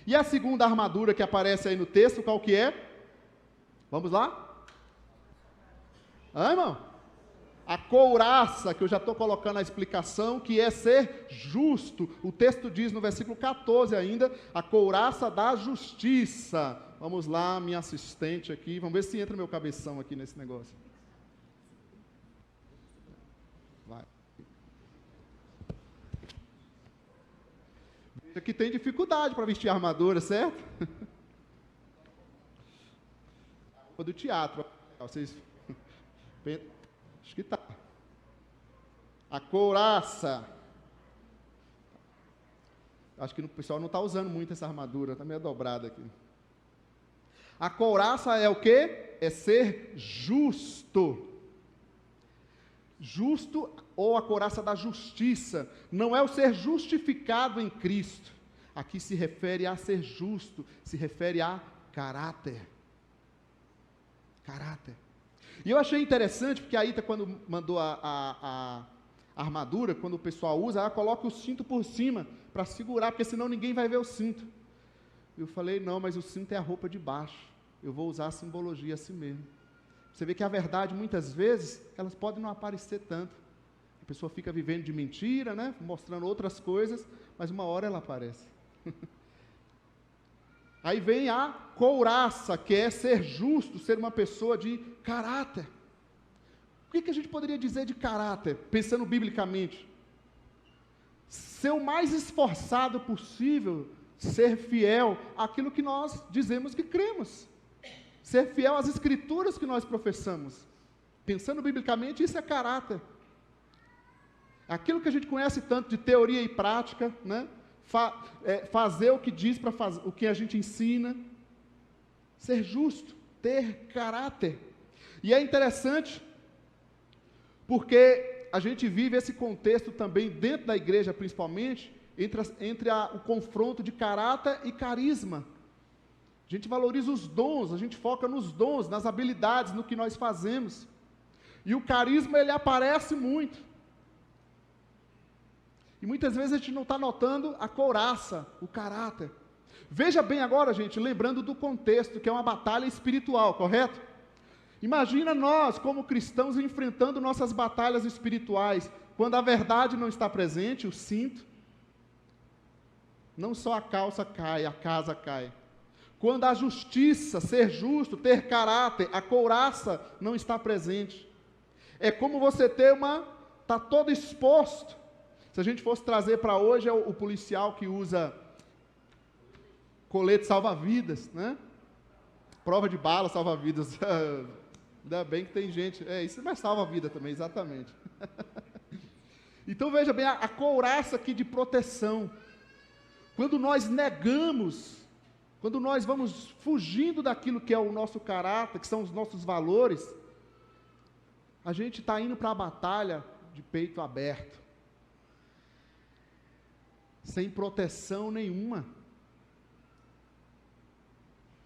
E a segunda armadura que aparece aí no texto, qual que é? Vamos lá? Irmão? A couraça, que eu já estou colocando a explicação, que é ser justo. O texto diz no versículo 14 ainda, a couraça da justiça. Vamos lá, minha assistente aqui, vamos ver se entra meu cabeção aqui nesse negócio. Vai. Veja que tem dificuldade para vestir a armadura, certo? Do teatro. Vocês... Acho que tá. A couraça. Acho que o pessoal não está usando muito essa armadura, está meio dobrada aqui. A couraça é o quê? É ser justo. Justo, ou a couraça da justiça. Não é o ser justificado em Cristo. Aqui se refere a ser justo, se refere a caráter. Caráter. E eu achei interessante, porque a Ita, quando mandou a armadura, quando o pessoal usa, ela coloca o cinto por cima, para segurar, porque senão ninguém vai ver o cinto. Eu falei, não, mas o cinto é a roupa de baixo, eu vou usar a simbologia assim mesmo. Você vê que a verdade, muitas vezes, elas podem não aparecer tanto. A pessoa fica vivendo de mentira, né, mostrando outras coisas, mas uma hora ela aparece. Aí vem a couraça, que é ser justo, ser uma pessoa de caráter. O que a gente poderia dizer de caráter, pensando biblicamente? Ser o mais esforçado possível, ser fiel àquilo que nós dizemos que cremos. Ser fiel às escrituras que nós professamos. Pensando biblicamente, isso é caráter. Aquilo que a gente conhece tanto de teoria e prática, né? Fazer o que diz para fazer, o que a gente ensina, ser justo, ter caráter. E é interessante, porque a gente vive esse contexto também, dentro da igreja principalmente, entre o confronto de caráter e carisma. A gente valoriza os dons, a gente foca nos dons, nas habilidades, no que nós fazemos. E o carisma, ele aparece muito. E muitas vezes a gente não está notando a couraça, o caráter. Veja bem agora, gente, lembrando do contexto, que é uma batalha espiritual, correto? Imagina nós, como cristãos, enfrentando nossas batalhas espirituais, quando a verdade não está presente, o cinto, não só a calça cai, a casa cai. Quando a justiça, ser justo, ter caráter, a couraça não está presente. É como você está todo exposto. Se a gente fosse trazer para hoje, é o policial que usa colete salva-vidas, né? Prova de bala salva-vidas. Ainda bem que tem gente. Isso é salva-vida também, exatamente. Então veja bem, a couraça aqui de proteção. Quando nós negamos, quando nós vamos fugindo daquilo que é o nosso caráter, que são os nossos valores, a gente está indo para a batalha de peito aberto. Sem proteção nenhuma.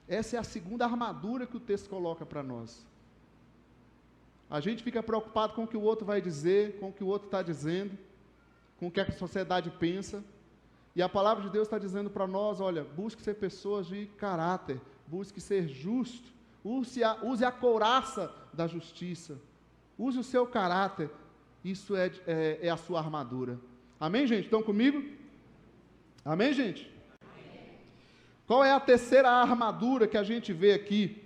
Essa é a segunda armadura que o texto coloca para nós. A gente fica preocupado com o que o outro vai dizer, com o que o outro está dizendo, com o que a sociedade pensa, e a palavra de Deus está dizendo para nós, olha, busque ser pessoas de caráter, busque ser justo, use a couraça da justiça, use o seu caráter, isso é a sua armadura. Amém, gente? Estão comigo? Amém, gente? Amém. Qual é a terceira armadura que a gente vê aqui?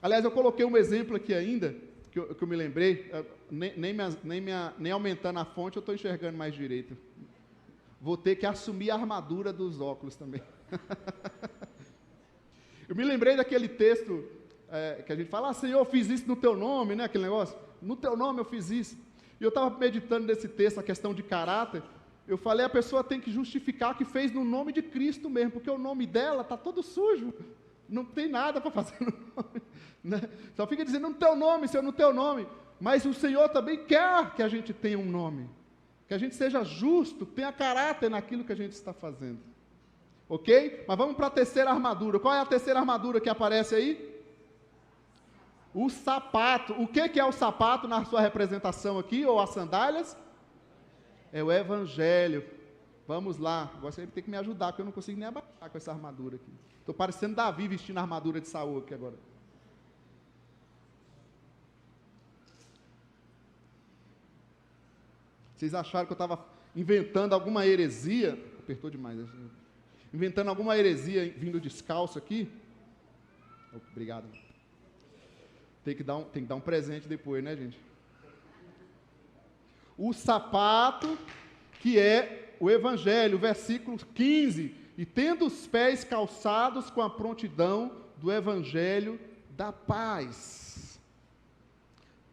Aliás, eu coloquei um exemplo aqui ainda, que eu me lembrei, nem aumentando a fonte eu estou enxergando mais direito. Vou ter que assumir a armadura dos óculos também. Eu me lembrei daquele texto que a gente fala, Senhor, eu fiz isso no teu nome, né? Aquele negócio, no teu nome eu fiz isso. E eu estava meditando nesse texto, a questão de caráter, eu falei, a pessoa tem que justificar que fez no nome de Cristo mesmo, porque o nome dela está todo sujo, não tem nada para fazer no nome, né? Só fica dizendo, no teu nome, Senhor, no teu nome, mas o Senhor também quer que a gente tenha um nome, que a gente seja justo, tenha caráter naquilo que a gente está fazendo, ok? Mas vamos para a terceira armadura. Qual é a terceira armadura que aparece aí? O sapato. O que é o sapato na sua representação aqui, ou as sandálias? É o Evangelho. Vamos lá. Agora você vai ter que me ajudar, porque eu não consigo nem abaixar com essa armadura aqui. Estou parecendo Davi vestindo a armadura de Saul aqui agora. Vocês acharam que eu estava inventando alguma heresia? Apertou demais. Inventando alguma heresia vindo descalço aqui? Obrigado. Tem que dar um presente depois, né, gente? O sapato, que é o Evangelho, versículo 15. E tendo os pés calçados com a prontidão do Evangelho da paz.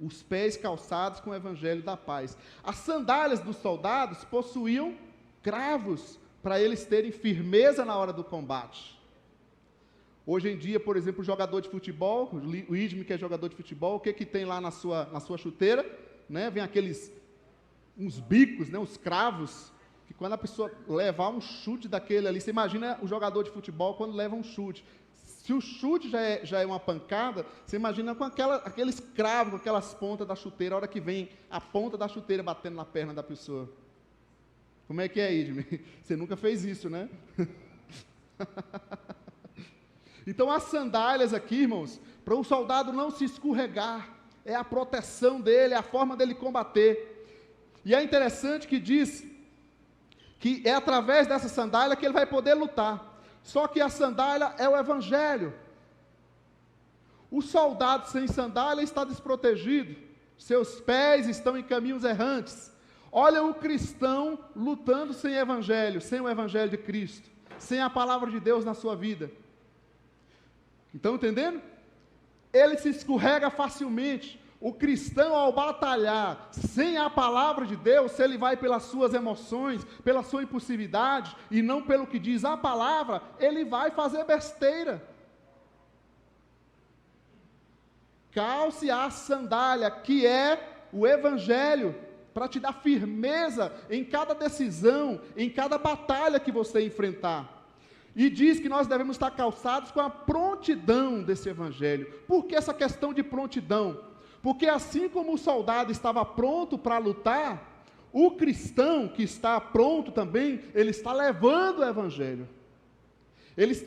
Os pés calçados com o Evangelho da paz. As sandálias dos soldados possuíam cravos para eles terem firmeza na hora do combate. Hoje em dia, por exemplo, o jogador de futebol, o Idme, que é jogador de futebol, o que tem lá na sua chuteira? Né? Vem uns bicos, né? Uns cravos, que quando a pessoa levar um chute daquele ali, você imagina o jogador de futebol quando leva um chute. Se o chute já é uma pancada, você imagina com aqueles cravos, com aquelas pontas da chuteira, a hora que vem a ponta da chuteira batendo na perna da pessoa. Como é que é, Idme? Você nunca fez isso, né? Então, as sandálias aqui, irmãos, para o soldado não se escorregar, é a proteção dele, é a forma dele combater. E é interessante que diz que é através dessa sandália que ele vai poder lutar. Só que a sandália é o Evangelho. O soldado sem sandália está desprotegido, seus pés estão em caminhos errantes. Olha o cristão lutando sem Evangelho, sem o Evangelho de Cristo, sem a palavra de Deus na sua vida. Estão entendendo? Ele se escorrega facilmente. O cristão, ao batalhar sem a palavra de Deus, se ele vai pelas suas emoções, pela sua impulsividade, e não pelo que diz a palavra, ele vai fazer besteira. Calce a sandália, que é o Evangelho, para te dar firmeza em cada decisão, em cada batalha que você enfrentar. E diz que nós devemos estar calçados com a prontidão desse Evangelho. Por que essa questão de prontidão? Porque assim como o soldado estava pronto para lutar, o cristão que está pronto também, ele está levando o Evangelho.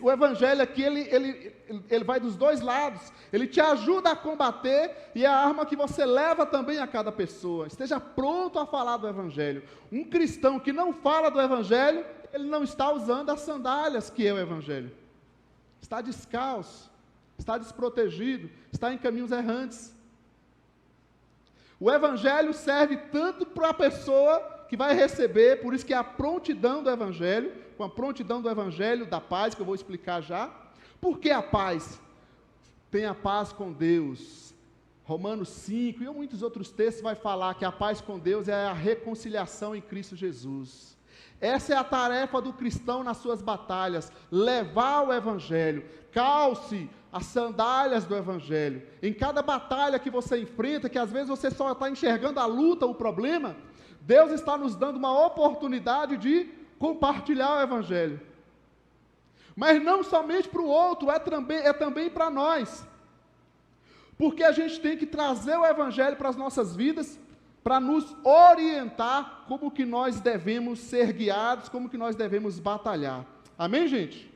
O Evangelho aqui, ele vai dos dois lados. Ele te ajuda a combater e é a arma que você leva também a cada pessoa. Esteja pronto a falar do Evangelho. Um cristão que não fala do Evangelho, ele não está usando as sandálias que é o Evangelho. Está descalço, está desprotegido, está em caminhos errantes. O Evangelho serve tanto para a pessoa que vai receber, por isso que é a prontidão do Evangelho, com a prontidão do Evangelho da paz, que eu vou explicar já. Por que a paz? Tenha paz com Deus. Romanos 5 e muitos outros textos vai falar que a paz com Deus é a reconciliação em Cristo Jesus. Essa é a tarefa do cristão nas suas batalhas, levar o Evangelho. Calce as sandálias do Evangelho. Em cada batalha que você enfrenta, que às vezes você só está enxergando a luta, o problema, Deus está nos dando uma oportunidade de compartilhar o Evangelho. Mas não somente para o outro, é também para nós. Porque a gente tem que trazer o Evangelho para as nossas vidas, para nos orientar como que nós devemos ser guiados, como que nós devemos batalhar. Amém, gente?